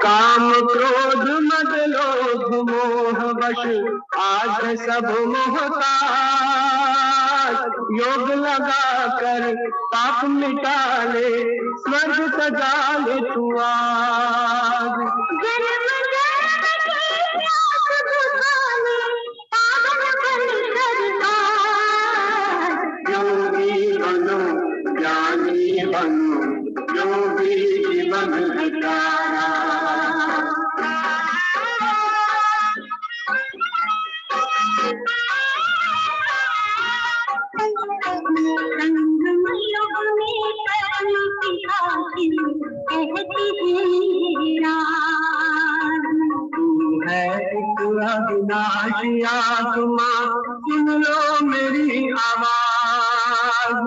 काम क्रोध मद लोभ मोह वश आज सब मोहताज। योग लगा कर पाप मिटा ले स्वर्ग सजा ले तू आज। जन्म जन्म की प्यास बुझाने पावन बन सरकार। योगी बनो ज्ञानी बनो योगी जीवन हटारा। है एक अविनाशी आत्मा सुन लो मेरी आवाज।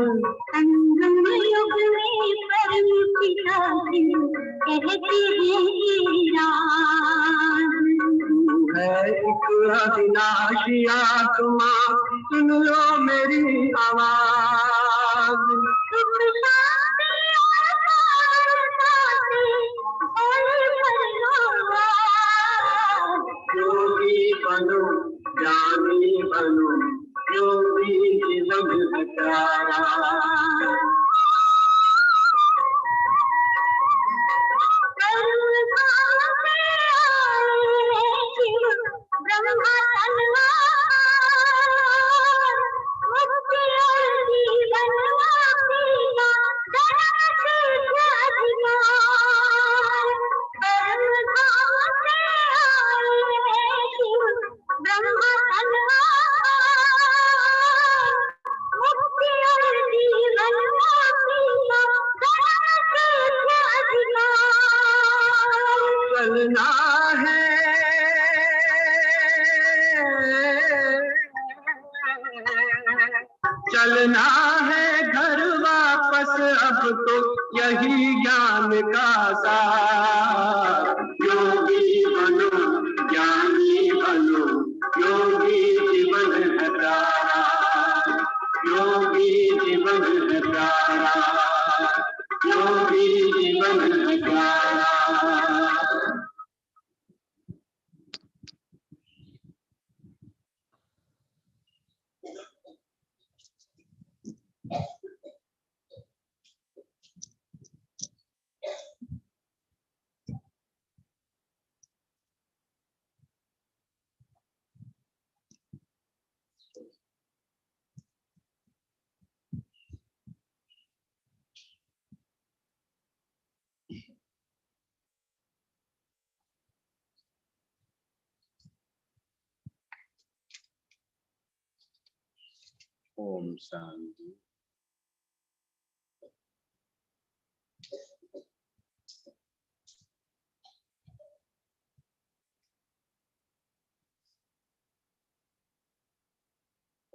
संगम युग में परम पिता कहते हैं है एक अविनाशी आत्मा सुन लो मेरी आवाज। योगी बनो ज्ञानी बनो योगी जीवन हटारा। ब्रह्मा चलना है चलना है घर वापस अब तो यही ज्ञान का सार। योगी बनो ज्ञानी बनो योगी जीवन हटारा। योगी जीवन हटारा योगी जीवन हटारा। Om Shanti.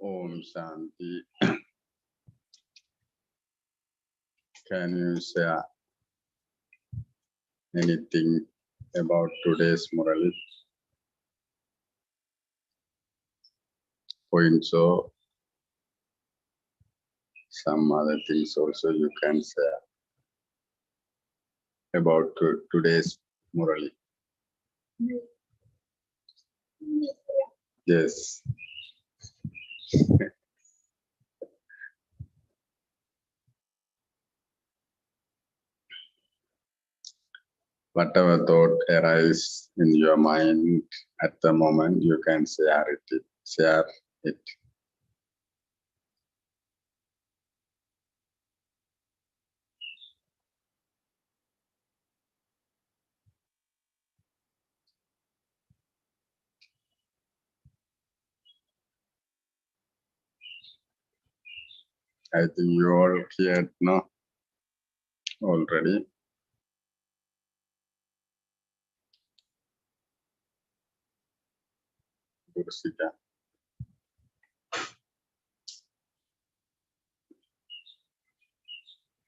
Om Shanti. Can you share anything about today's Murli? Points or some other things also you can share about today's Murli. Yes. Whatever thought arises in your mind at the moment, you can share it. Share it. I think you all cleared, no? Already. Gursika.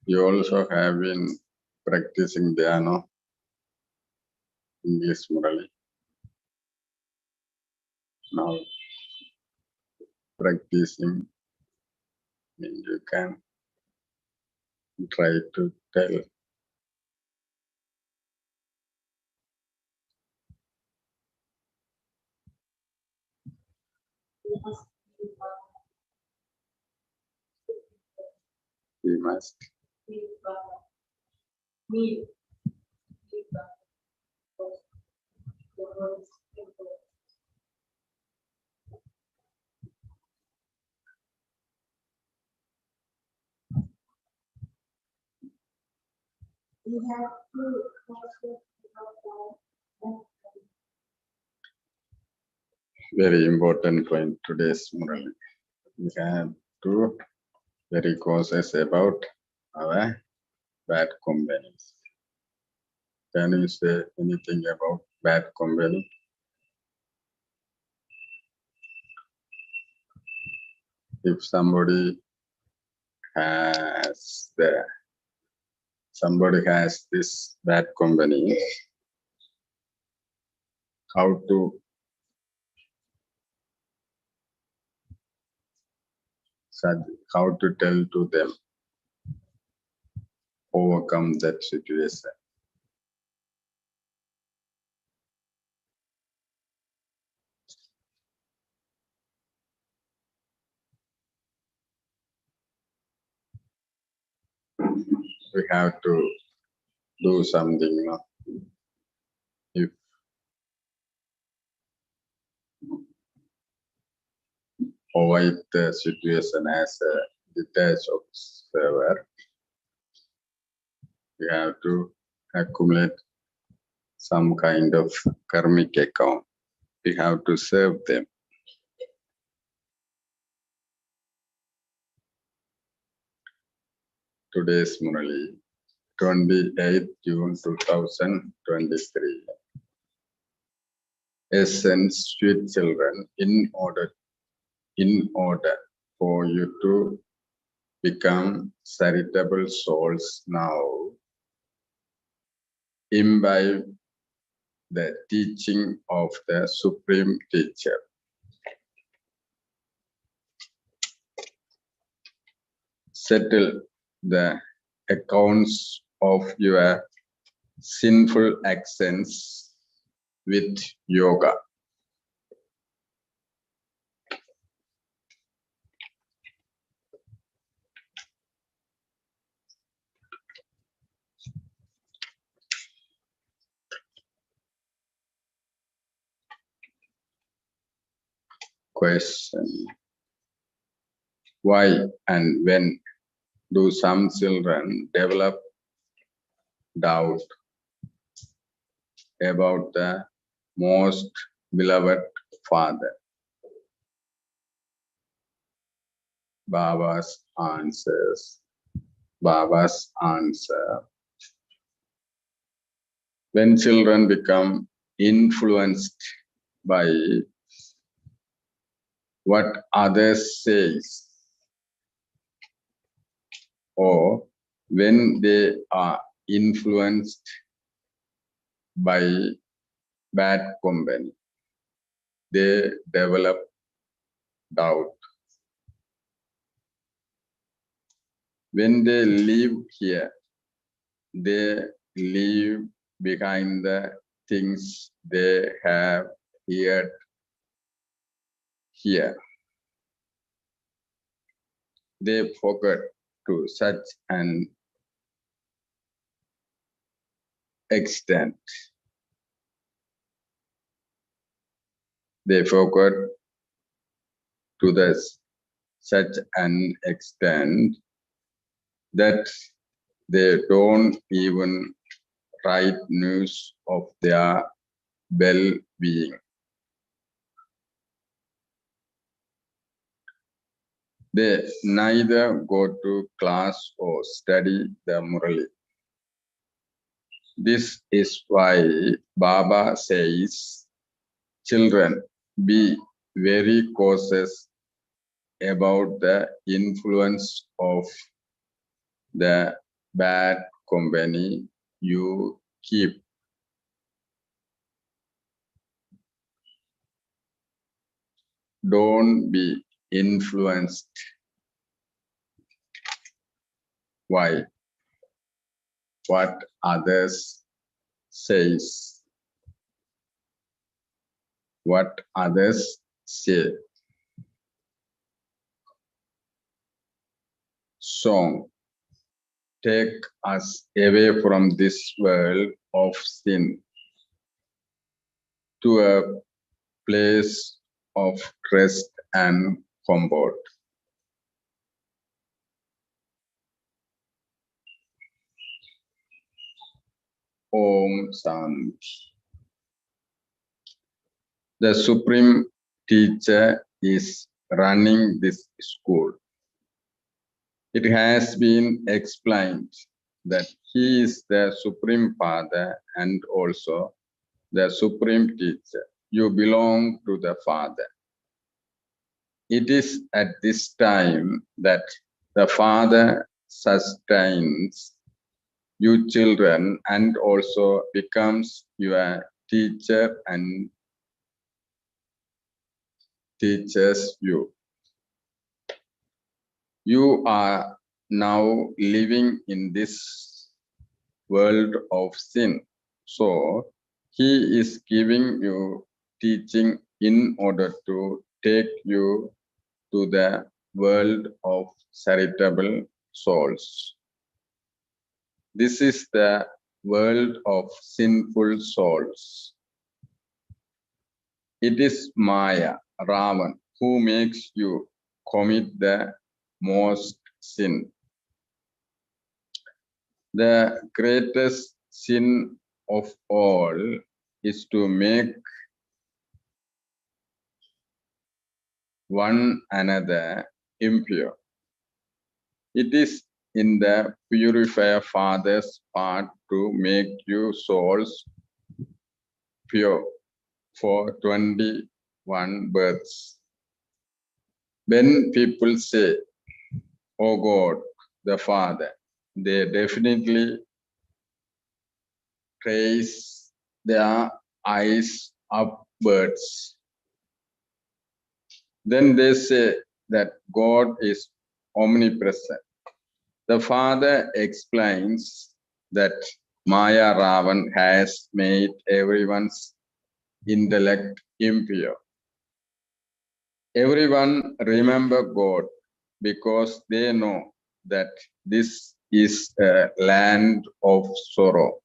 You also have been practicing there, no? English Murli. Now practicing, you can try to tell We must. Very important point today's Murli. We have to very cautious about our bad companies. Can you say anything about bad company? If somebody has this bad company, how to tell to them overcome that situation? We have to do something, no? If avoid the situation as a detached observer, we have to accumulate some kind of karmic account. We have to serve them. Today's Murli, 28 June 2023. Essence, sweet children, in order for you to become charitable souls now, imbibe the teaching of the Supreme Teacher. Settle the accounts of your sinful actions with yoga. Question: why and when do some children develop doubt about the most beloved Father? Baba's answer: when children become influenced by what others say, or when they are influenced by bad company, they develop doubt. When they leave here, they leave behind the things they have heard here. They forget to such an extent. They forget to such an extent that they don't even write news of their well-being. They neither go to class or study the Murli. This is why Baba says, children, be very cautious about the influence of the bad company you keep. Don't be influenced. Why? What others says. What others say. song. Take us away from this world of sin to a place of rest and comfort. Om Shanti. The Supreme Teacher is running this school. It has been explained that he is the Supreme Father and also the Supreme Teacher. You belong to the Father. It is at this time that the Father sustains you children and also becomes your teacher and teaches you. You are now living in this world of sin. So he is giving you teaching in order to take you to the world of charitable souls. This is the world of sinful souls. It is Maya, Ravan, who makes you commit the most sin. The greatest sin of all is to make one another impure. It is in the purifier Father's part to make you souls pure for 21 births. When people say, "Oh God, the Father," they definitely raise their eyes upwards. Then they say that God is omnipresent. The Father explains that Maya Ravan has made everyone's intellect impure. Everyone remember God because they know that this is a land of sorrow.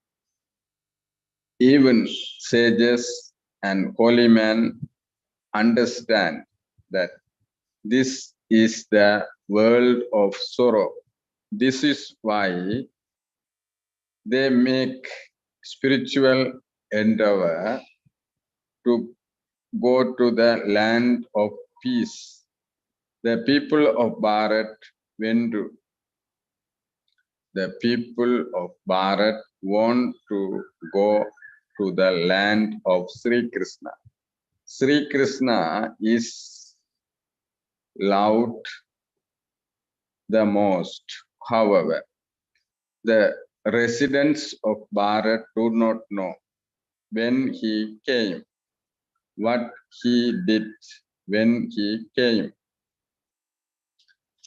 Even sages and holy men understand that this is the world of sorrow. This is why they make spiritual endeavor to go to the land of peace. The people of Bharat went to. The people of Bharat want to go to the land of Sri Krishna. Sri Krishna is loved the most. However, the residents of Bharat do not know when he came, what he did when he came.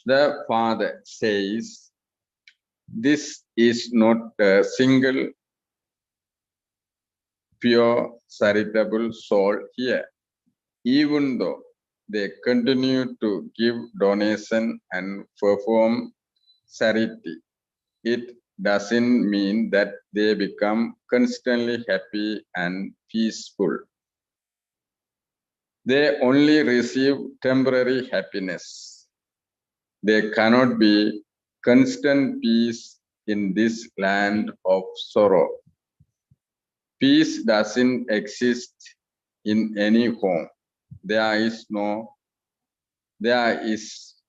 The Father says, this is not a single pure charitable soul here. Even though they continue to give donation and perform charity, it doesn't mean that they become constantly happy and peaceful. They only receive temporary happiness. There cannot be constant peace in this land of sorrow. Peace doesn't exist in any home. There is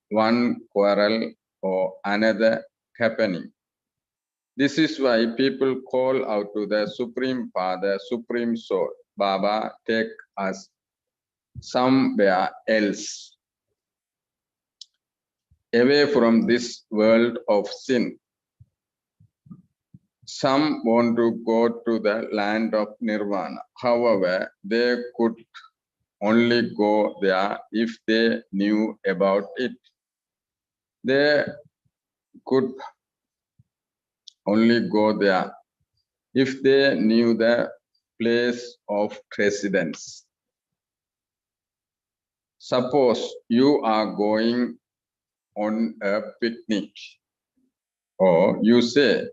one quarrel or another happening. This is why people call out to the Supreme Father, Supreme Soul, Baba, take us somewhere else, away from this world of sin. Some want to go to the land of Nirvana. However, they could only go there if they knew about it. They could only go there if they knew the place of residence. Suppose you are going on a picnic or you say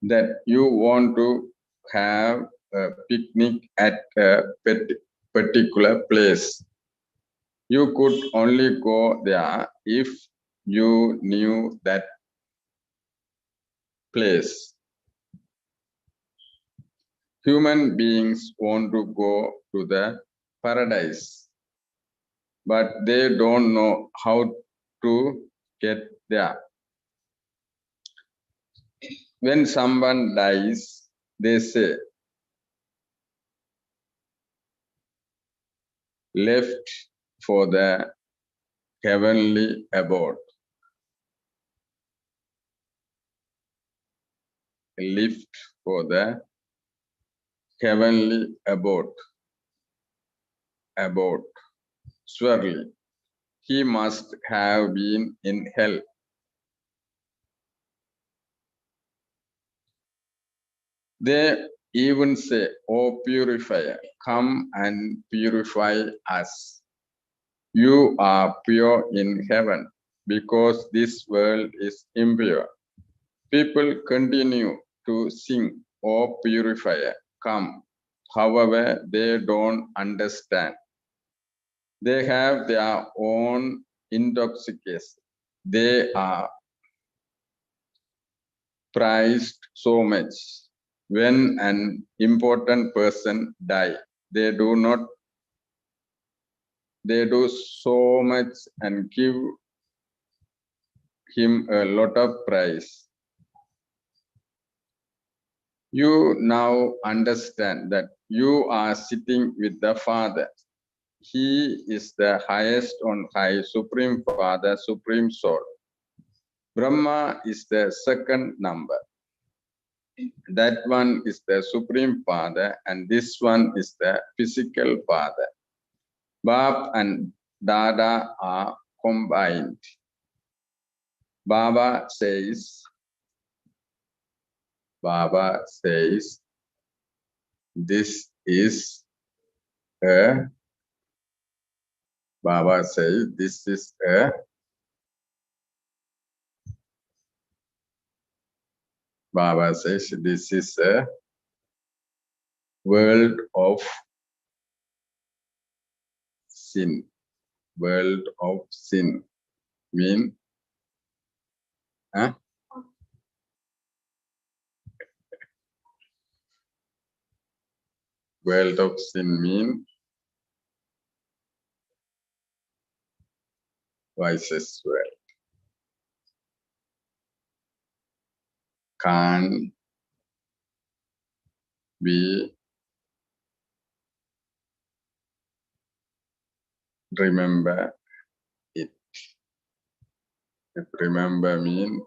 that you want to have a picnic at a particular place. You could only go there if you knew that place. Human beings want to go to the paradise, but they don't know how to get there. When someone dies, they say, left for the heavenly abode. Lift for the heavenly abode. Abode. Surely he must have been in hell. They even say, O purifier, come and purify us. You are pure in heaven, because this world is impure. People continue to sing, O purifier, come. However, they don't understand. They have their own intoxication. They are prized so much. When an important person dies, they do so much and give him a lot of prize. You now understand that you are sitting with the Father. He is the highest on high, Supreme Father, Supreme Soul. Brahma is the second number. That one is the Supreme Father, and this one is the physical Father. Bab and Dada are combined. Baba says, this is a, Baba says, this is a Baba says, this is a world of sin. World of sin. Mean, huh? World of sin mean vices world. Can't be remember it. If remember mean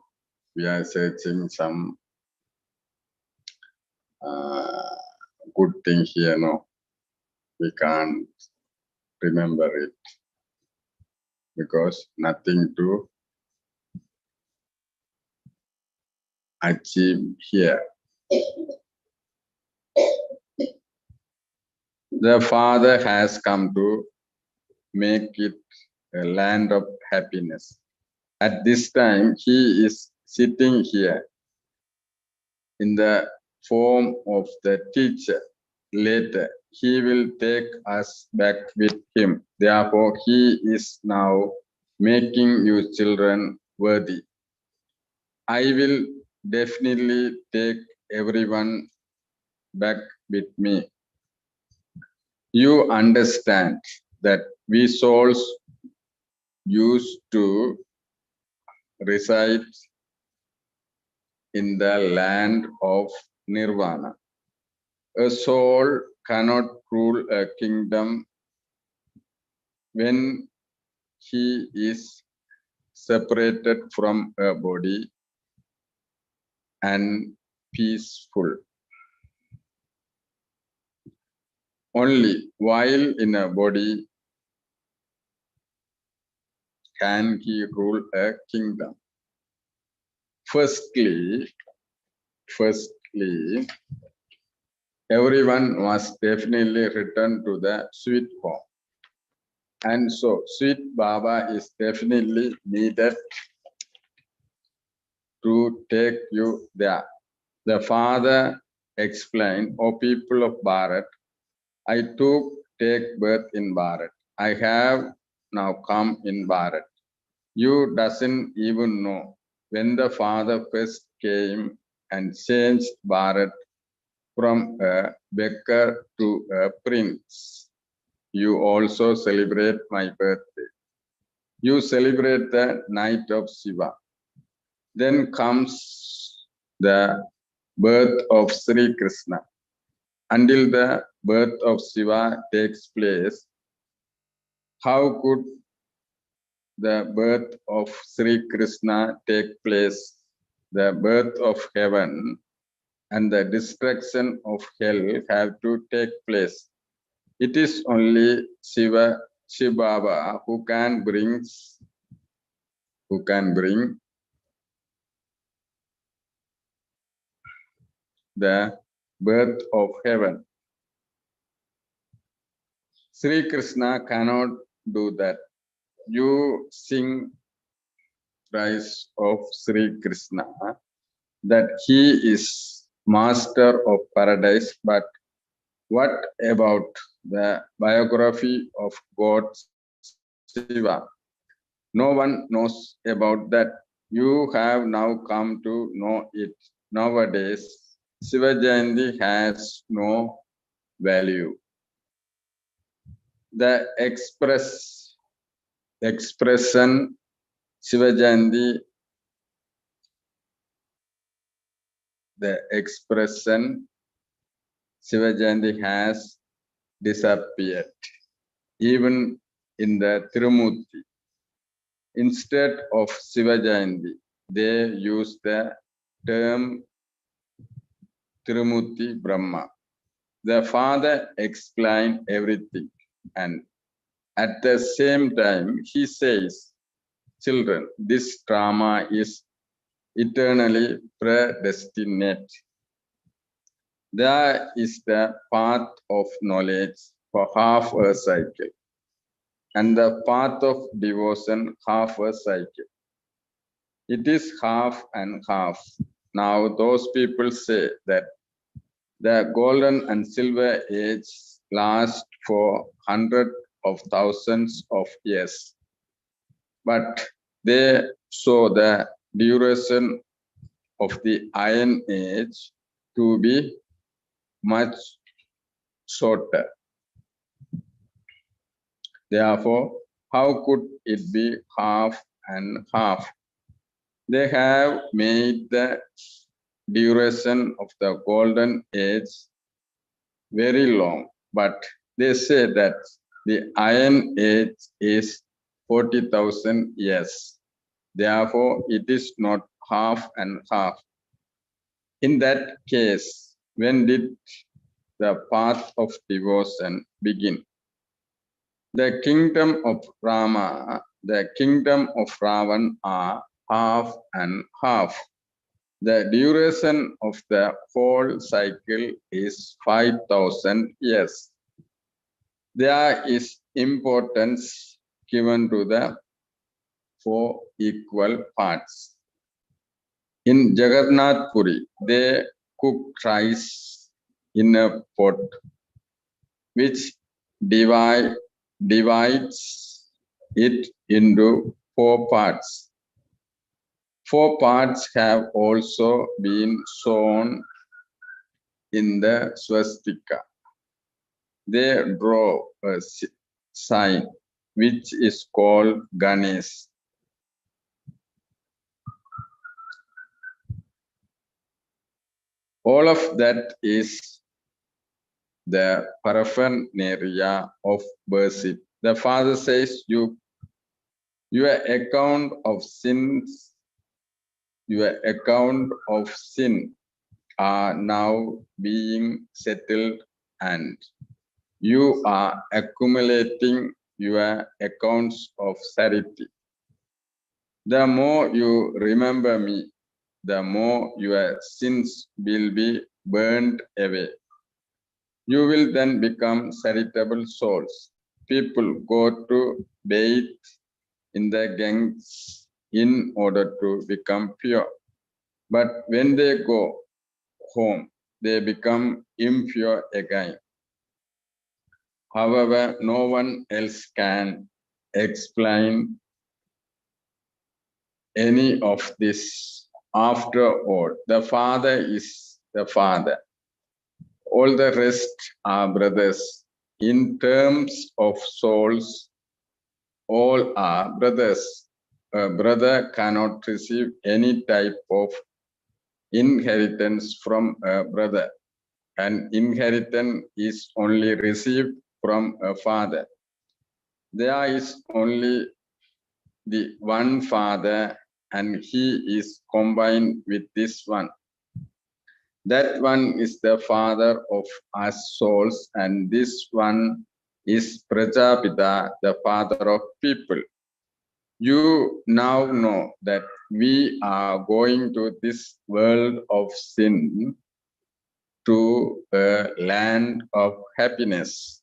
we are searching some good thing here, no, we can't remember it because nothing to achieve here. The Father has come to make it a land of happiness. At this time, he is sitting here in the form of the teacher. Later, he will take us back with him. Therefore, he is now making you children worthy. I will definitely take everyone back with me. You understand that we souls used to reside in the land of Nirvana. A soul cannot rule a kingdom when he is separated from a body and peaceful. Only while in a body can he rule a kingdom. Firstly, everyone must definitely return to the sweet home. And so, sweet Baba is definitely needed to take you there. The father explained, O people of Bharat, I take birth in Bharat. I have now come in Bharat. You doesn't even know when the father first came and changed Bharat from a beggar to a prince. You also celebrate my birthday. You celebrate the night of Shiva. Then comes the birth of Sri Krishna. Until the birth of Shiva takes place, how could the birth of Sri Krishna take place? The birth of heaven and the destruction of hell have to take place. It is only Shiva Baba who can bring the birth of heaven. Sri Krishna cannot do that. You sing praise of Sri Krishna that he is master of paradise, but what about the biography of God Shiva? No one knows about that. You have now come to know it. Nowadays, Shiva Jayanti has no value. The expression Shiva Jayanti, the expression Shiva Jayanti has disappeared. Even in the Tirumurti, instead of Shiva Jayanti, they use the term Tirumurti Brahma. The father explained everything, and at the same time, he says, children, this drama is eternally predestinate. There is the path of knowledge for half a cycle, and the path of devotion half a cycle. It is half and half. Now those people say that the golden and silver age last for hundreds of thousands of years, but they show the duration of the iron age to be much shorter. Therefore, how could it be half and half? They have made the duration of the golden age very long, but they say that the iron age is 40,000 years. Therefore, it is not half and half. In that case, when did the path of devotion begin? The kingdom of Rama, the kingdom of Ravan are half and half. The duration of the whole cycle is 5,000 years. There is importance given to the 4 equal parts. In Jagannath Puri, they cook rice in a pot which divides it into 4 parts. 4 parts have also been shown in the swastika. They draw a sign which is called Ganesh. All of that is the paraphernalia of worship. The Father says, your account of sins, your account of sin are now being settled, and you are accumulating your accounts of charity. The more you remember me, the more your sins will be burned away. You will then become charitable souls. People go to bathe in the Ganges in order to become pure. But when they go home, they become impure again. However, no one else can explain any of this. After all, the Father is the Father. All the rest are brothers. In terms of souls, all are brothers. A brother cannot receive any type of inheritance from a brother. An inheritance is only received from a father. There is only the one Father, and he is combined with this one. That one is the Father of us souls, and this one is Prajapita, the Father of people. You now know that we are going to this world of sin to a land of happiness.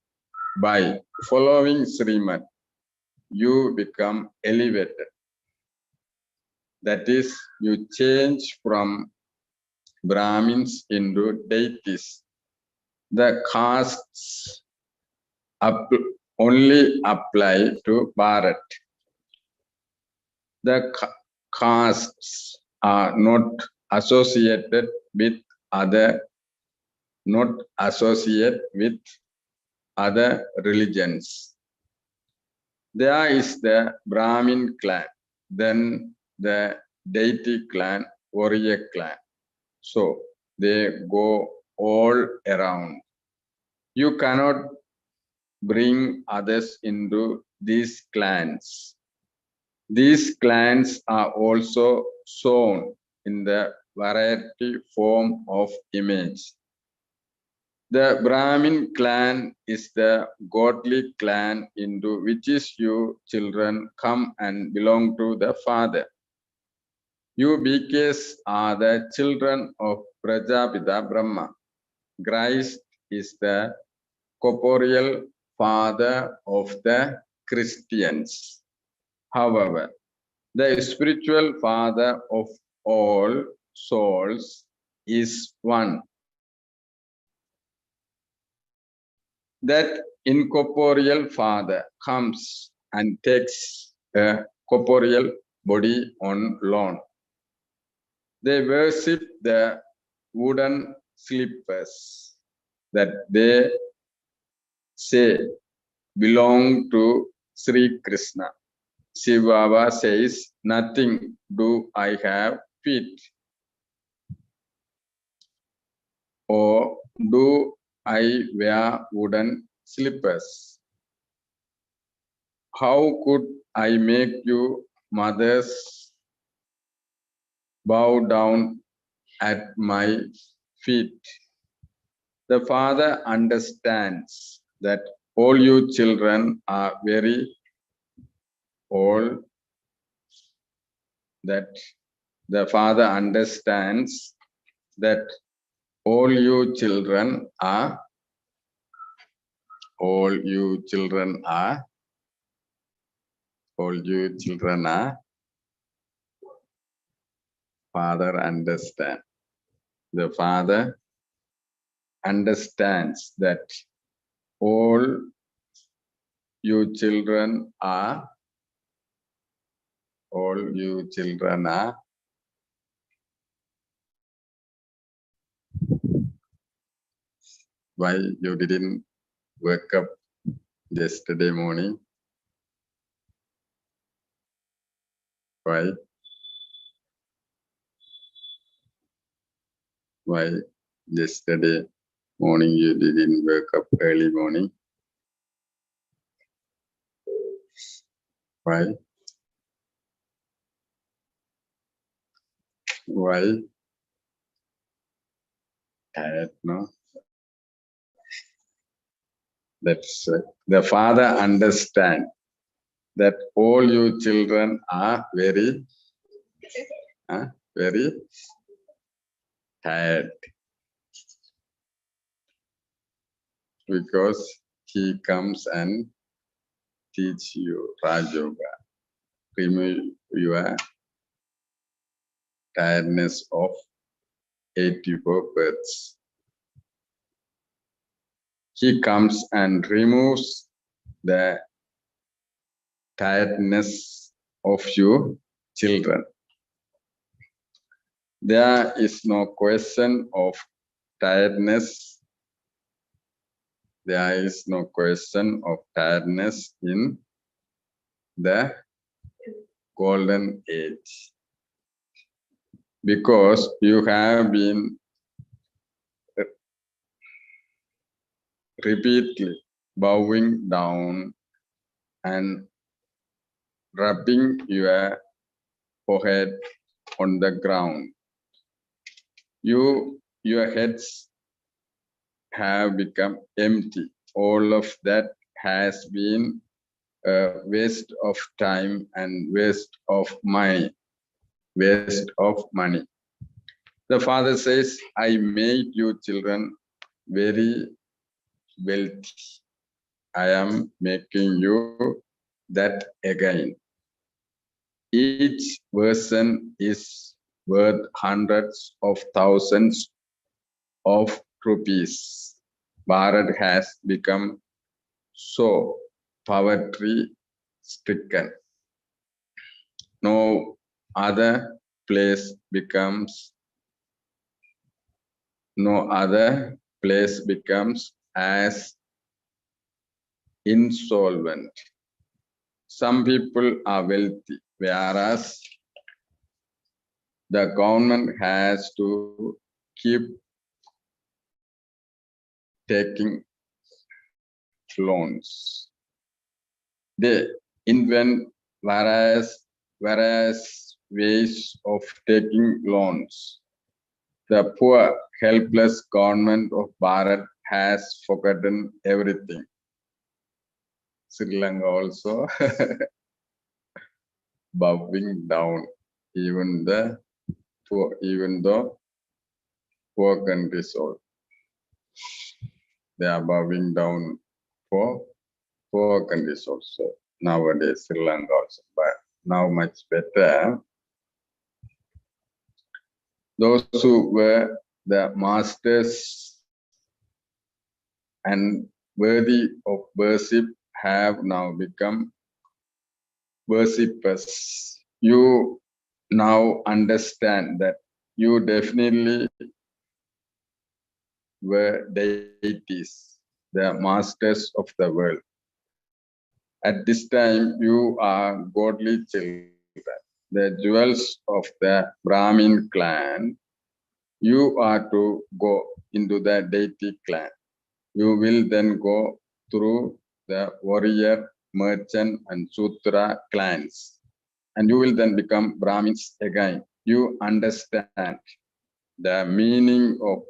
By following Srimad, you become elevated. That is, you change from Brahmins into deities. The castes only apply to Bharat. The castes are not associated with other religions. There is the Brahmin clan, then the deity clan, warrior clan. So they go all around. You cannot bring others into these clans. These clans are also shown in the variety form of image. The Brahmin clan is the godly clan into which you children come and belong to the Father. You BKs are the children of Prajapita Brahma. Christ is the corporeal father of the Christians. However, the spiritual father of all souls is one. That incorporeal father comes and takes a corporeal body on loan. They worship the wooden slippers that they say belong to Sri Krishna. Shiva Baba says, nothing do I have feet, or do I wear wooden slippers. How could I make you mothers bow down at my feet? The Father understands that all you children are very old, that the Father understands that all you children are Father understand. The Father understands that all you children are why you didn't wake up yesterday morning? Why yesterday morning you didn't wake up early morning? Why? Tired, no? That's the Father understand that all you children are very tired, because he comes and teach you Raj Yoga, remove your tiredness of 84 births. He comes and removes the tiredness of your children. There is no question of tiredness. There is no question of tiredness in the golden age, because you have been repeatedly bowing down and rubbing your forehead on the ground. Your heads have become empty. All of that has been a waste of time and waste of money. The father says, I made you children very wealthy. I am making you that again. Each person is worth hundreds of thousands of rupees. Bharat has become so poverty stricken. No other place becomes as insolvent. Some people are wealthy, whereas the government has to keep taking loans. They invent various ways of taking loans. The poor, helpless government of Bharat has forgotten everything. Sri Lanka also bowing down, even though poor countries also. They are bowing down for poor countries also. Nowadays, Sri Lanka also, but now much better. Those who were the masters and worthy of worship have now become worshippers. You now understand that you definitely were deities, the masters of the world. At this time, you are godly children, the jewels of the Brahmin clan. You are to go into the deity clan. You will then go through the warrior, merchant, and Sutra clans. And you will then become Brahmins again. You understand the meaning of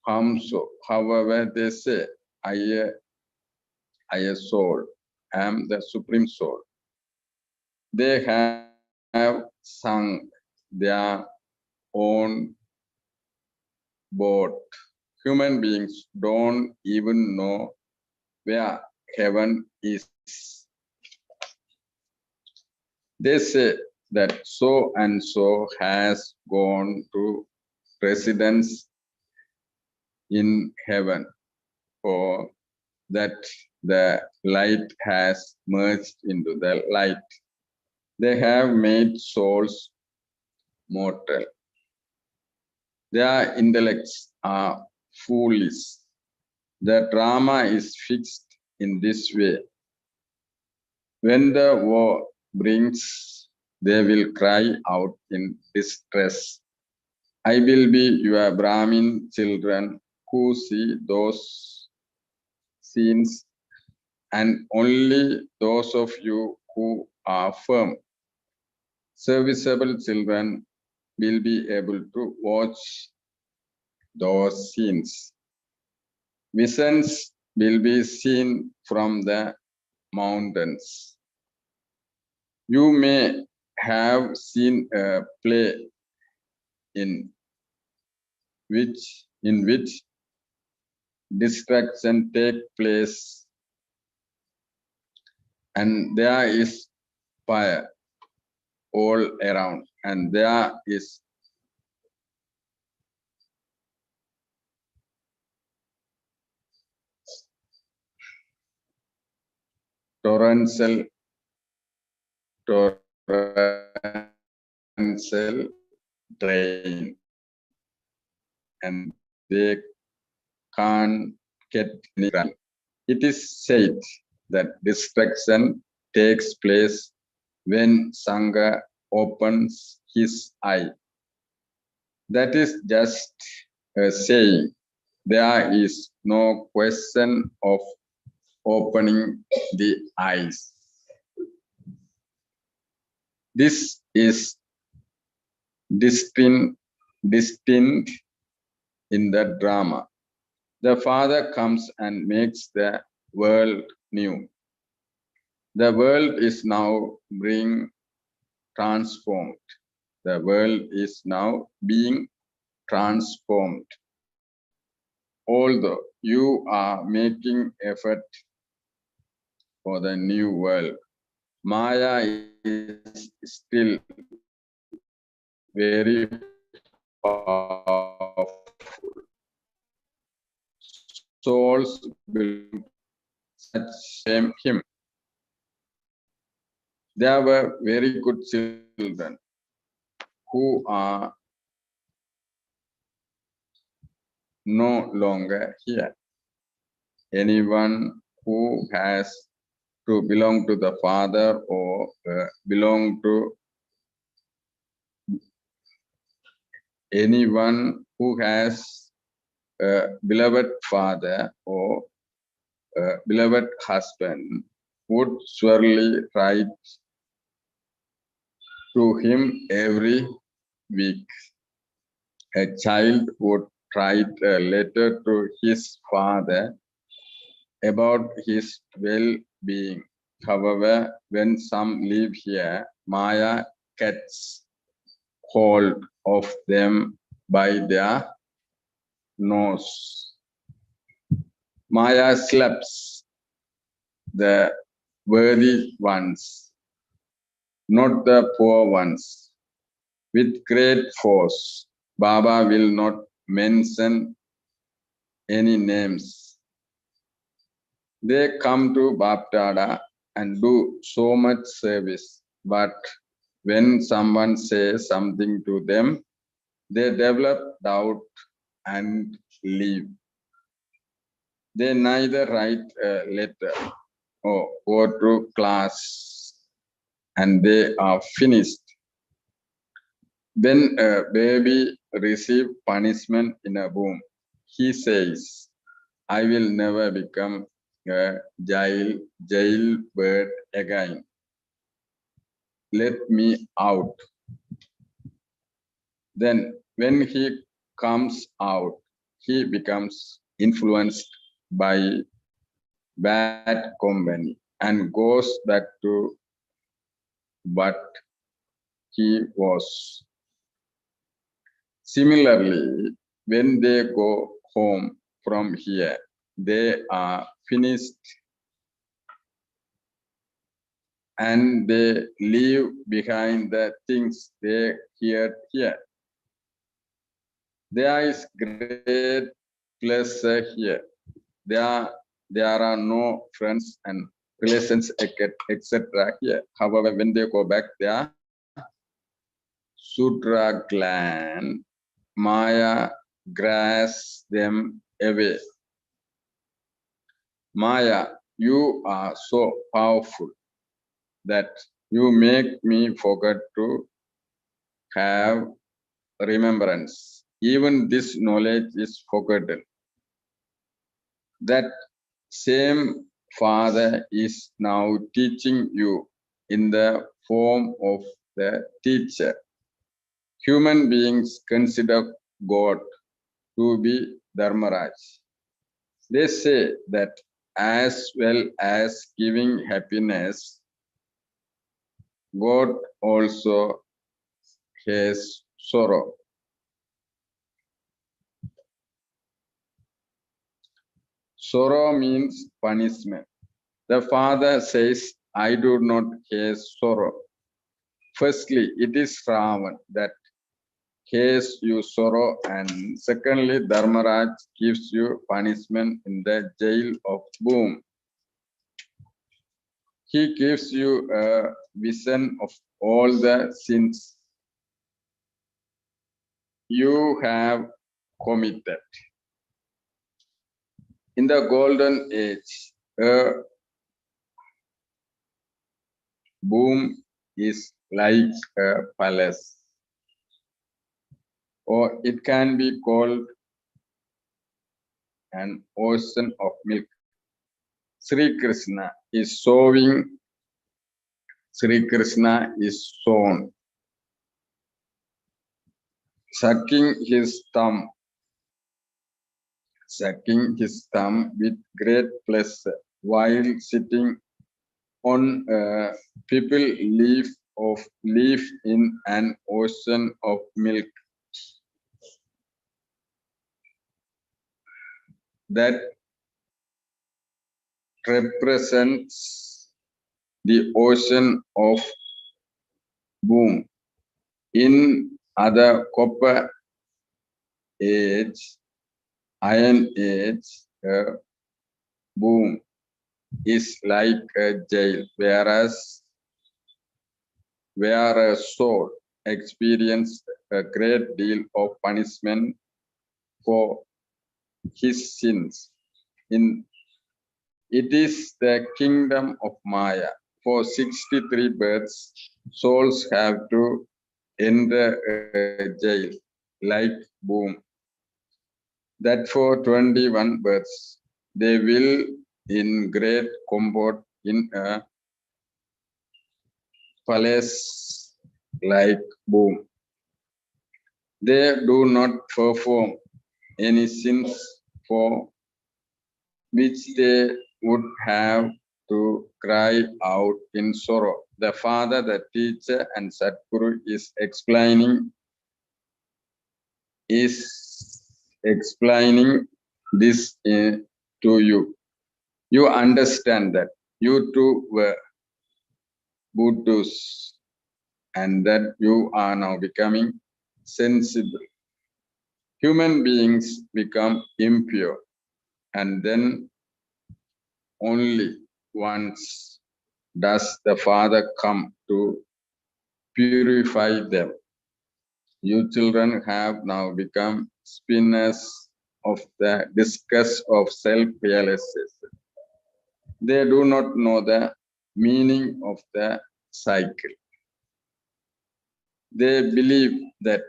Hamso. However, they say, I a soul, I am the supreme soul. They have sung their own boat. Human beings don't even know where heaven is. They say that so and so has gone to residence in heaven, or that the light has merged into the light. They have made souls mortal. Their intellects are foolish. The drama is fixed in this way. When the war brings, they will cry out in distress. I will be your Brahmin children who see those scenes, and only those of you who are firm, serviceable children will be able to watch those scenes. Visions will be seen from the mountains. You may have seen a play in which destruction take place, and there is fire all around, and there is torrential drain, and they can't get any ground. It is said that destruction takes place when Sangha opens his eye. That is just a saying. There is no question of opening the eyes. This is distinct in the drama. The Father comes and makes the world new. The world is now being transformed. The world is now being transformed. Although you are making effort for the new world, Maya is still very powerful. Souls will such shame him. There were very good children who are no longer here. Anyone who has to belong to the Father or belong to anyone who has a beloved father or a beloved husband would surely write to him every week. A child would write a letter to his father about his well-being. However, when some live here, Maya gets hold of them by their nose. Maya slaps the worthy ones, not the poor ones, with great force. Baba will not mention any names. They come to Baptada and do so much service, but when someone says something to them, they develop doubt and leave. They neither write a letter or go to class, and they are finished. When a baby receives punishment in a womb, he says, I will never become a jailbird again. Let me out. Then when he comes out, he becomes influenced by bad company and goes back to what he was. Similarly, when they go home from here, they are finished and they leave behind the things they heard here. There is great pleasure here. There are no friends and relations, etc. here. However, when they go back there, Sudra gland, Maya grasps them away. Maya, you are so powerful that you make me forget to have remembrance. Even this knowledge is forgotten. That same Father is now teaching you in the form of the teacher. Human beings consider God to be Dharmaraj. They say that as well as giving happiness, God also has sorrow. Sorrow means punishment. The Father says, I do not have sorrow. Firstly, it is Ravan that has you sorrow, and secondly, Dharmaraj gives you punishment in the jail of womb. He gives you a vision of all the sins you have committed. In the golden age, a womb is like a palace, or it can be called an ocean of milk. Sri Krishna is showing, Sri Krishna is shown, sucking his thumb with great pleasure while sitting on a pebble leaf in an ocean of milk that represents the ocean of womb. In other copper age, iron age, a womb is like a jail, where a soul experienced a great deal of punishment for his sins. It is the kingdom of Maya. For 63 births, souls have to enter a jail like womb. That for 21 births, they will in great comfort in a palace like womb. They do not perform any sins for which they would have to cry out in sorrow. The Father, the teacher, and Sadguru is explaining this to you. You understand that you too were Buddhas and that you are now becoming sensible. Human beings become impure, and then only once does the Father come to purify them. You children have now become spinners of the discus of self-realization. They do not know the meaning of the cycle. They believe that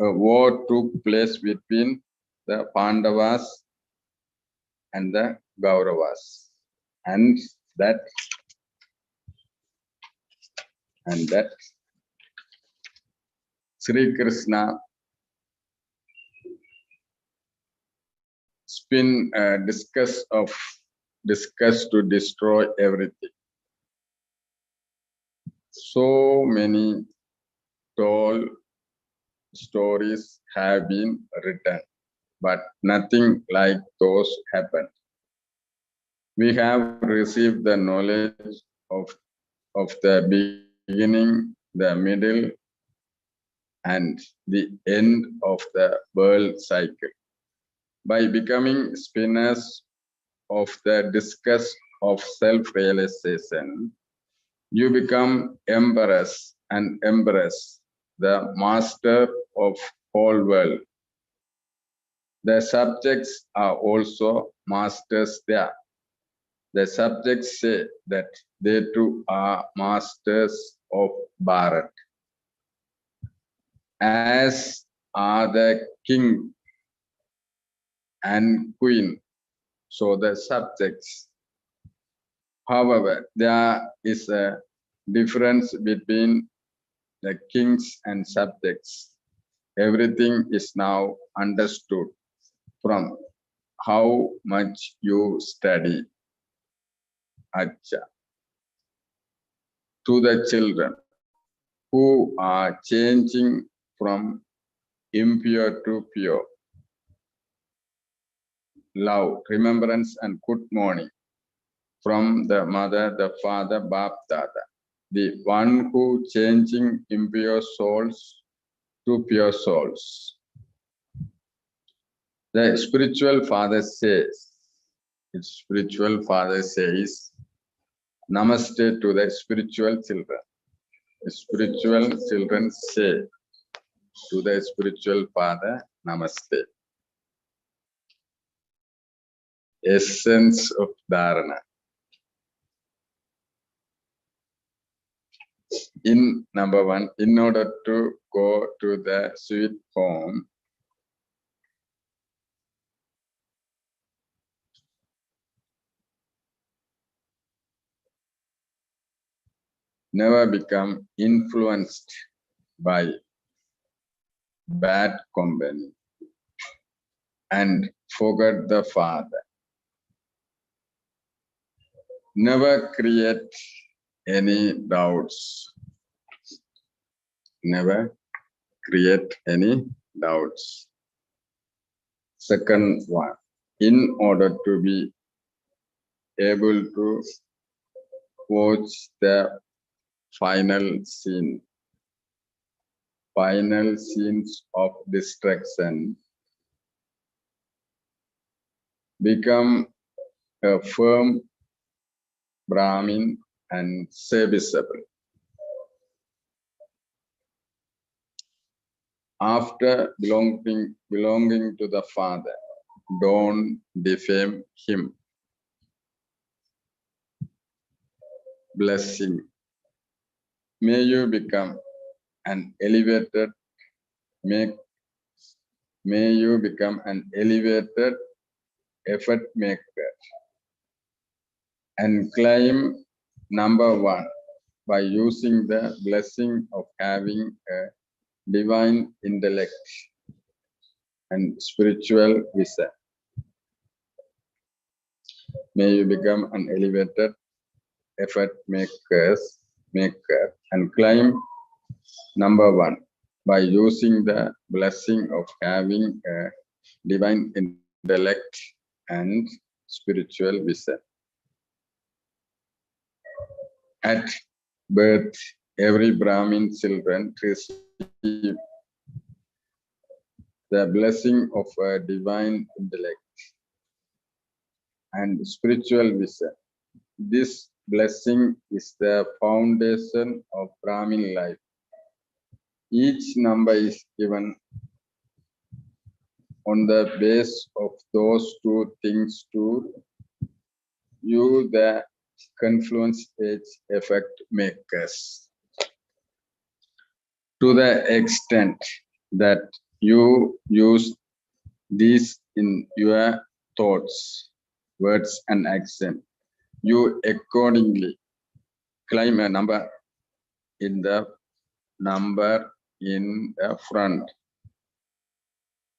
a war took place between the Pandavas and the Kauravas, and that Sri Krishna spin discuss to destroy everything. So many told stories have been written, but nothing like those happened. We have received the knowledge of the beginning, the middle, and the end of the world cycle. By becoming spinners of the discus of self-realization, you become emperors and empress, the master of whole world. The subjects are also masters there. The subjects say that they too are masters of Bharat, as are the king and queen, so the subjects. However, there is a difference between the kings and subjects. Everything is now understood from how much you study. Acha. To the children who are changing from impure to pure. Love, remembrance, and good morning from the mother, the father, Bap Dada. The one who changing impure souls to pure souls. The spiritual father says, Namaste to the spiritual children. Spiritual children say to the spiritual father, Namaste. Essence of Dharana. In number one, in order to go to the sweet home, never become influenced by bad company and forget the Father. Never create any doubts. Never create any doubts. Second one, in order to be able to watch the final scenes of destruction, become a firm Brahmin and serviceable. After belonging to the Father, don't defame him. Blessing. May you become an elevated, may you become an elevated effort maker and climb number one by using the blessing of having a divine intellect and spiritual vision. May you become an elevated effort maker and climb number one by using the blessing of having a divine intellect and spiritual vision. At birth, every Brahmin children receive the blessing of a divine intellect and spiritual vision. This blessing is the foundation of Brahmin life. Each number is given on the base of those two things to you, the confluence age effect makers. To the extent that you use these in your thoughts, words, and action, you accordingly climb a number in the front.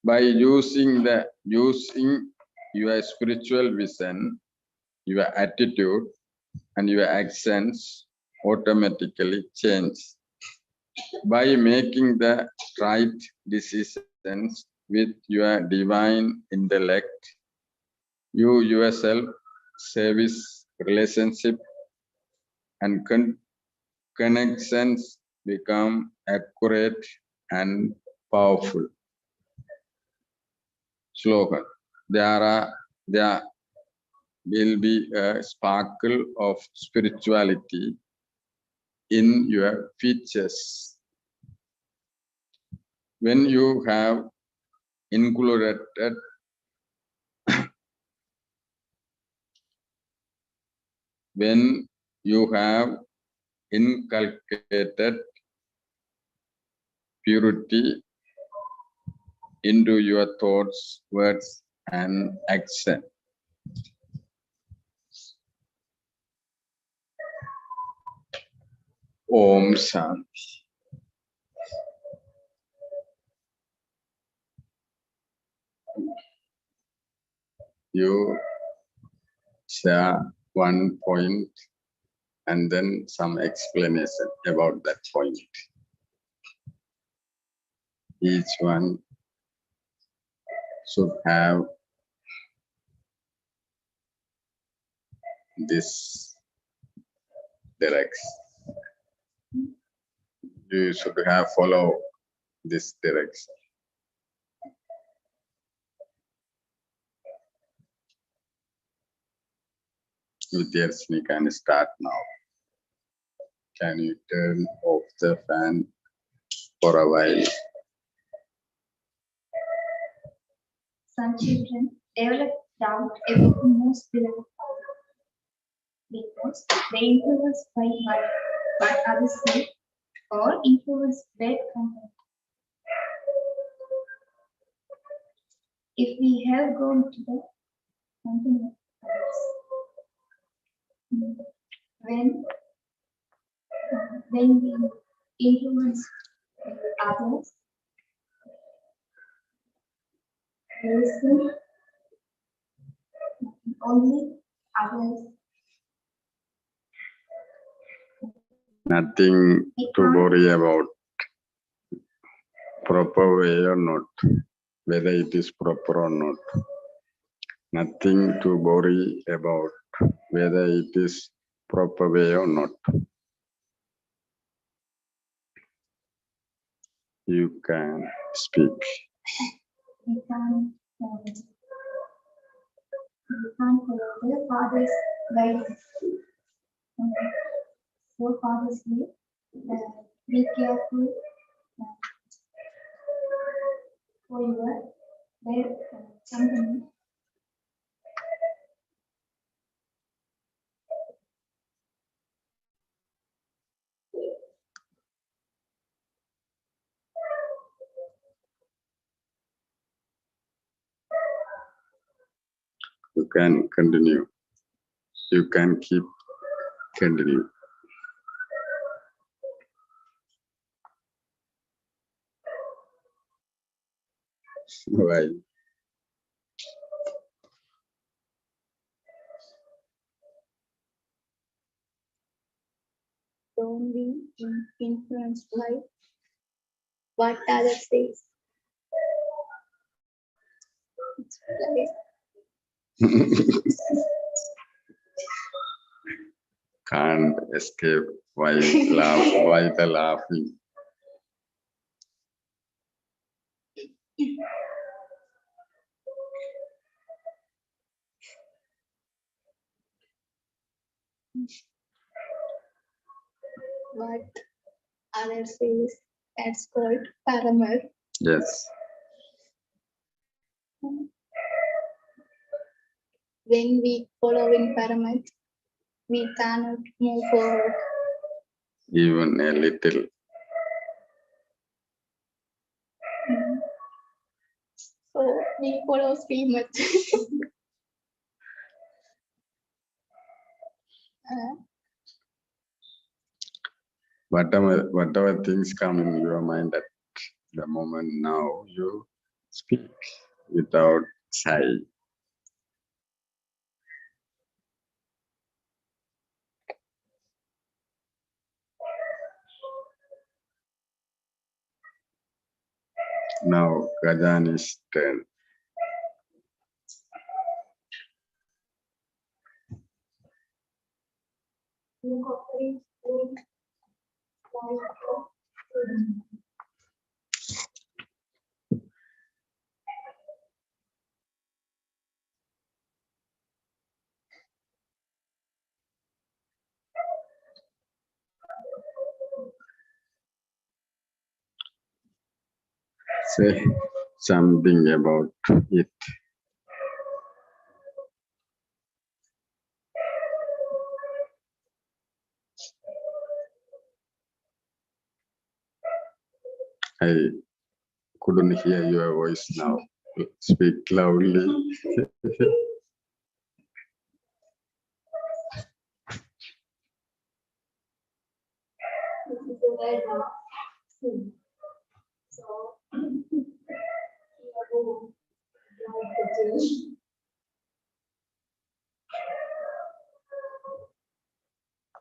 By using your spiritual vision, your attitude and your actions automatically change. By making the right decisions with your divine intellect, you yourself, service, relationship, and connections become accurate and powerful. Slogan. There will be a sparkle of spirituality in your features. When you have inculcated purity into your thoughts, words, and action. Om Shanti. You share one point and then some explanation about that point. Each one should have this direction. You should have follow this direction. Vidyarshini can start now. Can you turn off the fan for a while? Some children develop doubt about the most beloved father because they influence by what others say or influence bad content. If we have gone to the company of others, when we influence others, listen only others. Nothing to worry about, proper way or not, whether it is proper or not. Nothing to worry about, whether it is proper way or not. You can speak. We can't follow their father's guidance. For father's way, be careful for your their company. You can continue. You can keep continue. Why? Don't be influenced by what others say. Can't escape. Why laugh? Why the laughing? What others say is that's called paramount. Yes. When we following paramount, we cannot move forward. Even a little. So we follow too much. Whatever things come in your mind at the moment now, you speak without sighing. Now Gajani's turn. Say something about it. I couldn't hear your voice now. Speak loudly.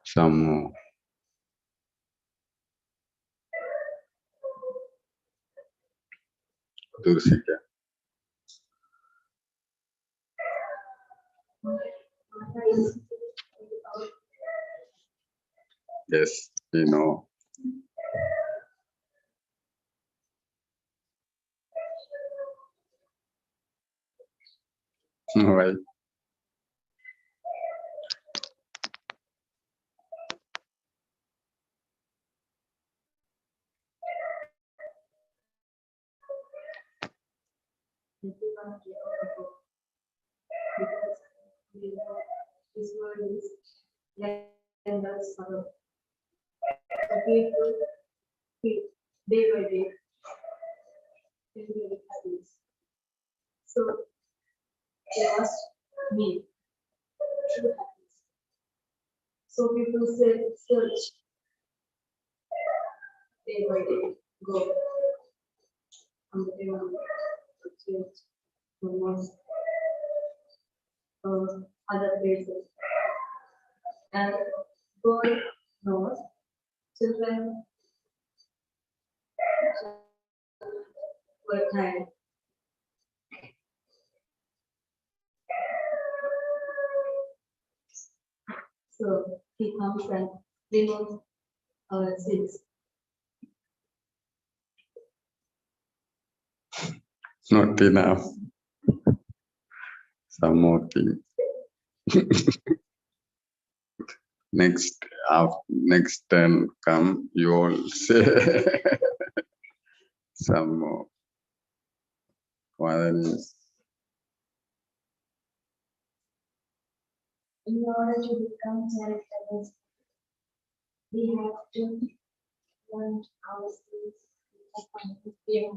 Some more. Dursika. Yes, you know. Why? country or the world. Because we know this world is like us for the people feel day by day very happy. So they must meet true happiness. So people say search day by day, go on the day to church, to mosque, other places. And God knows children were tired. So he comes and removes our sins. Not enough. Some more things. Next turn come, you all say some more. What is In order to become charitable, we have to learn our skills upon the fear.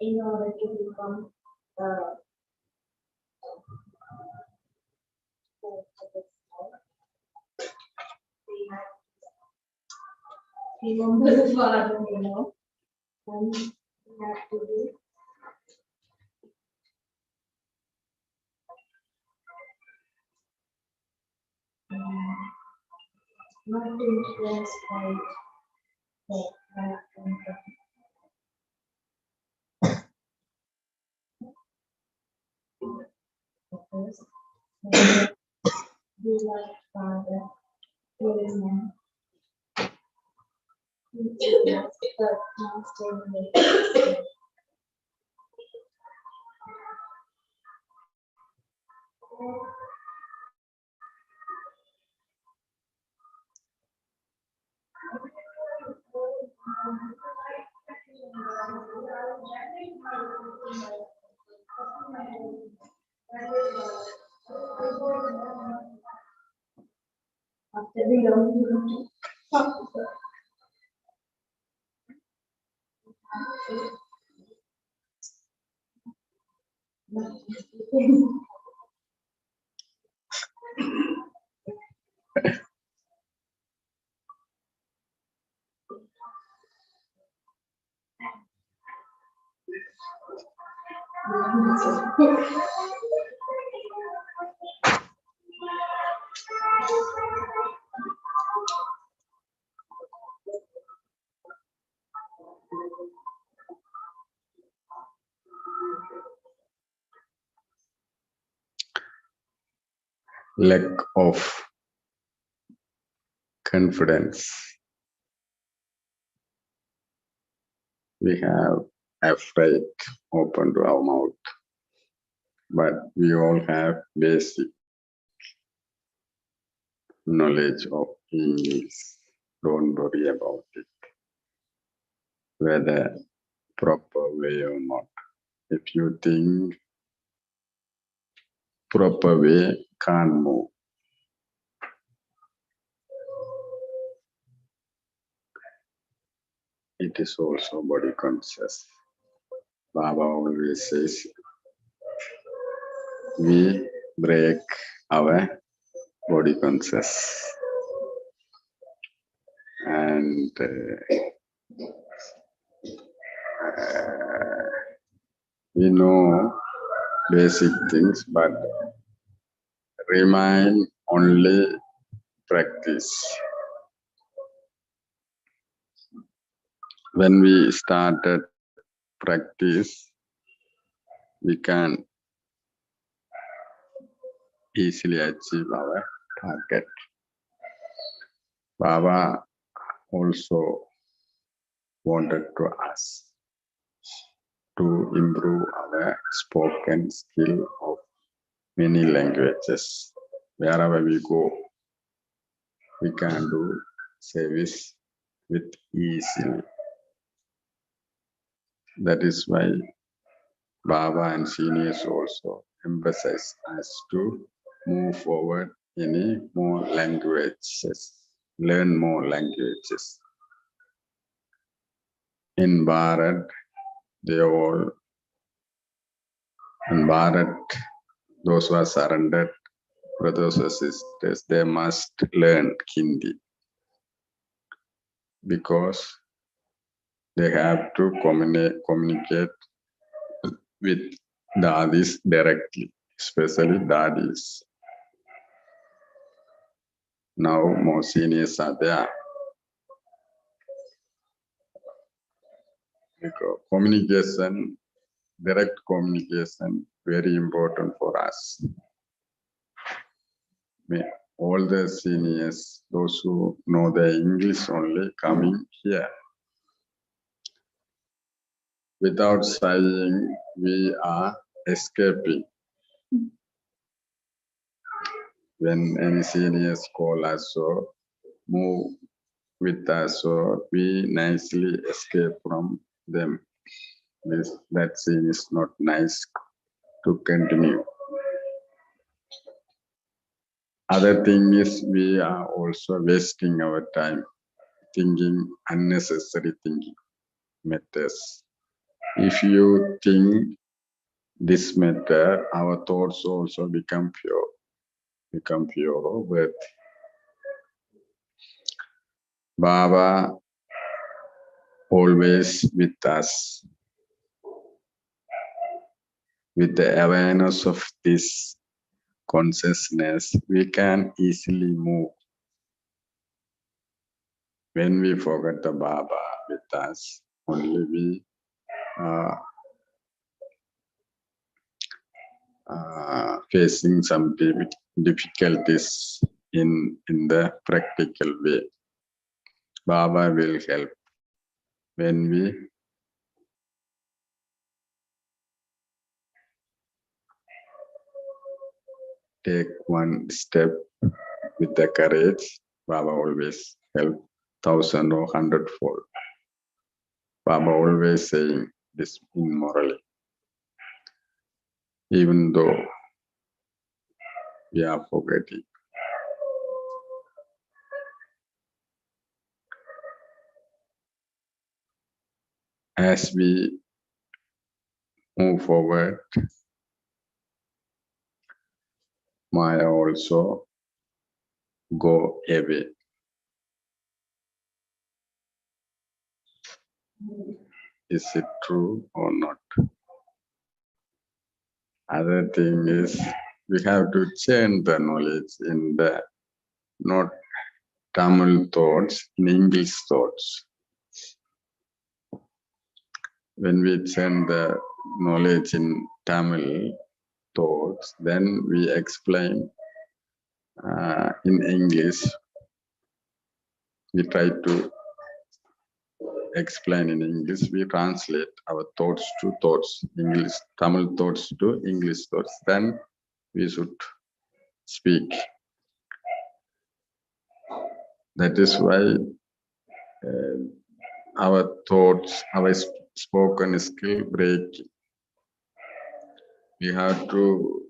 In order to become we have to remember the Father, and we have to do not to influence by the background. Because we like Father, who is man, who is the master in the after we don't lack of confidence? We have afraid open to our mouth, but we all have basic knowledge of English. Don't worry about it, whether proper way or not. If you think proper way, can't move. It is also body conscious. Baba always says, we break our body conscious. And we know basic things, but remain only practice. When we started practice, we can easily achieve our target. Baba also wanted to ask to improve our spoken skill of many languages. Wherever we go, we can do service with easily. That is why Baba and seniors also emphasize us to move forward in more languages, learn more languages. In Bharat, they all, in Bharat, those who are surrendered, brothers and sisters, they must learn Hindi because they have to communicate with dadis directly, especially dadis. Now more seniors are there. Because communication, direct communication, very important for us. All the seniors, those who know the English only, coming here. Without sighing, we are escaping. When any seniors call us or move with us, so we nicely escape from them. That scene is not nice to continue. Other thing is we are also wasting our time thinking unnecessary thinking matters. If you think this matter, our thoughts also become pure. But Baba always with us. With the awareness of this consciousness, we can easily move. When we forget the Baba with us, only we facing some difficulties in the practical way. Baba will help when we take one step with the courage. Baba always help 1,000 or 100-fold. Baba always saying this in Murli. Even though we are forgetting. As we move forward, Maya also go away. Is it true or not? Other thing is we have to change the knowledge in the not Tamil thoughts, in English thoughts. When we change the knowledge in Tamil thoughts, then we explain in English. We try to explain in English. We translate our thoughts to thoughts, English, Tamil thoughts to English thoughts. Then we should speak. That is why our thoughts, our spoken skill breaking. We have to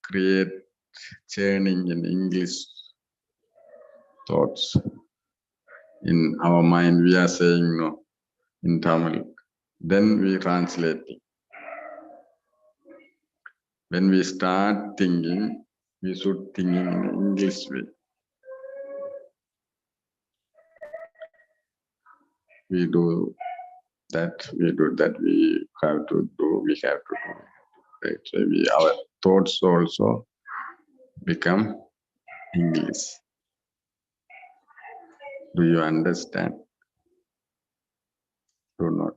create churning in English thoughts. In our mind, we are saying no in Tamil. Then we translate it. When we start thinking, we should think in English way. We do that, we have to do. Right? So our thoughts also become English. Do you understand? Do not.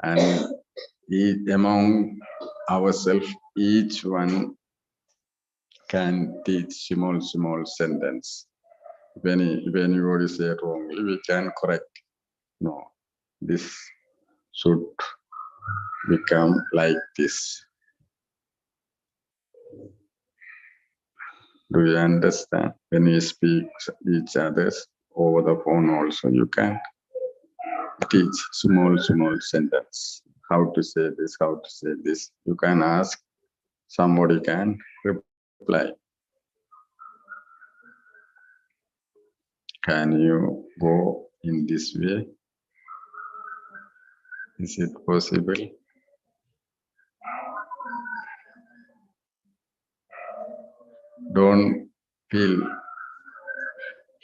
And among ourselves, each one can teach small sentence. If anybody say wrongly, we can correct. No, this should become like this. Do you understand? When you speak each others over the phone also, you can teach small sentence. How to say this, how to say this. You can ask, somebody can reply. Can you go in this way? Is it possible? Don't feel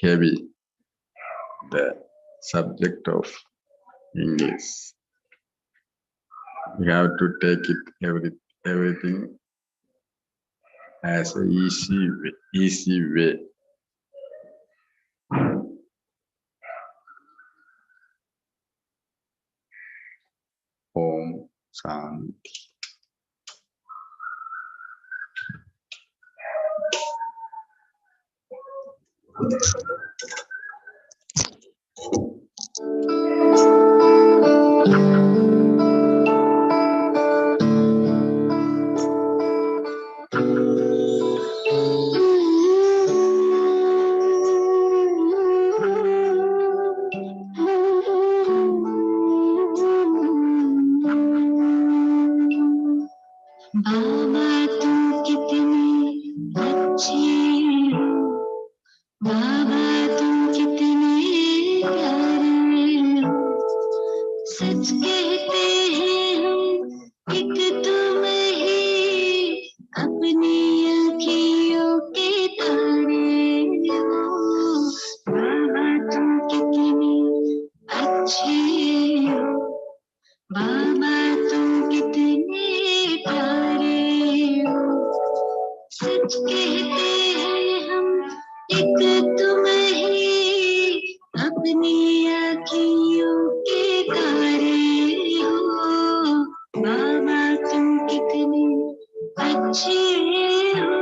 heavy the subject of English. You have to take it everything as an easy way. Om Shanti. बाबा तुम कितने अच्छे हो, बाबा तुम कितने प्यारे हो, सच कहते हैं हम एक तुम ही अपनी आँखियों के तारे हो, बाबा तुम कितने अच्छे हो, बाबा तुम कितने प्यारे हो, सच कहते हैं हम एक तुम ही अपनी आँखियों के तारे हो, बाबा तुम कितने अच्छे हो।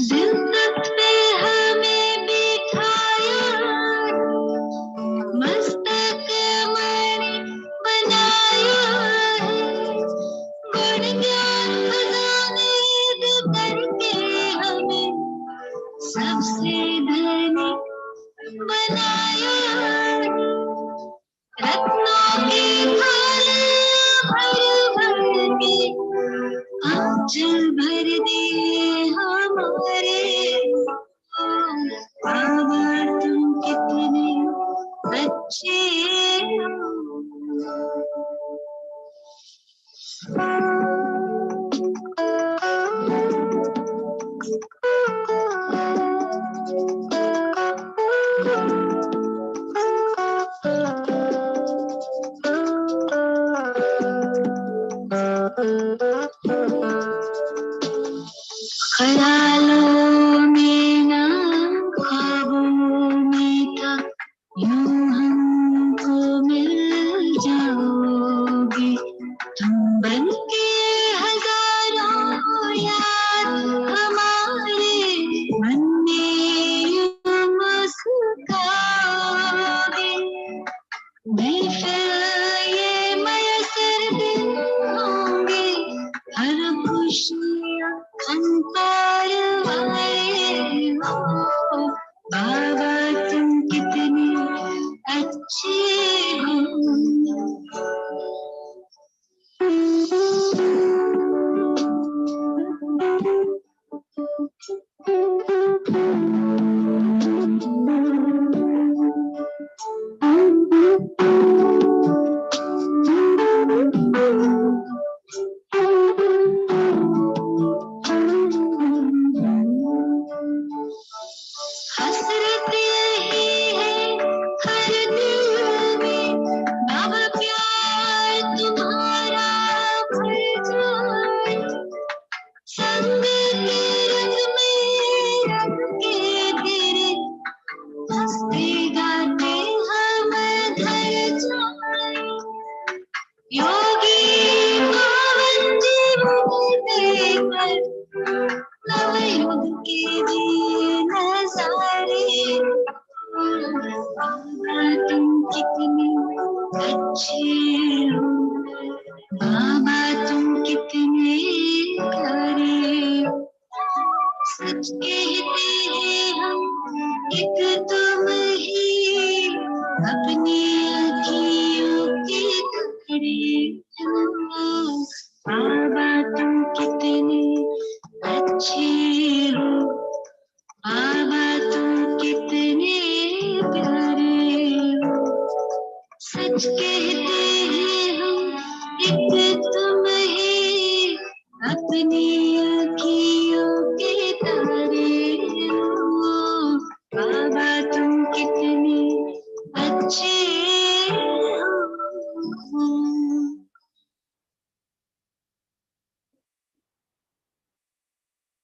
दिल पे हमें बिठाया, मस्तक मणि बनाया है, गुण ज्ञान खजाने दे करके हमें सबसे धनी बनाया है, रत्नों की थाली भर के आंचल भर दिए हमारे, बाबा तुम कितने अच्छे हो। ख्यालों में ना ख्वाबों में था, यूं हमको मिल जाओगे, तुम बन के हजारों याद हमारे मन में यूं मुस्कुराओगे, महफिल ये मयसर दिन होंगे, हर खुशियाँ अंतर वाले हो, बाबा तुम कितने अच्छे हो। अपनी अखियों के तारे हो, बाबा तुम कितने अच्छे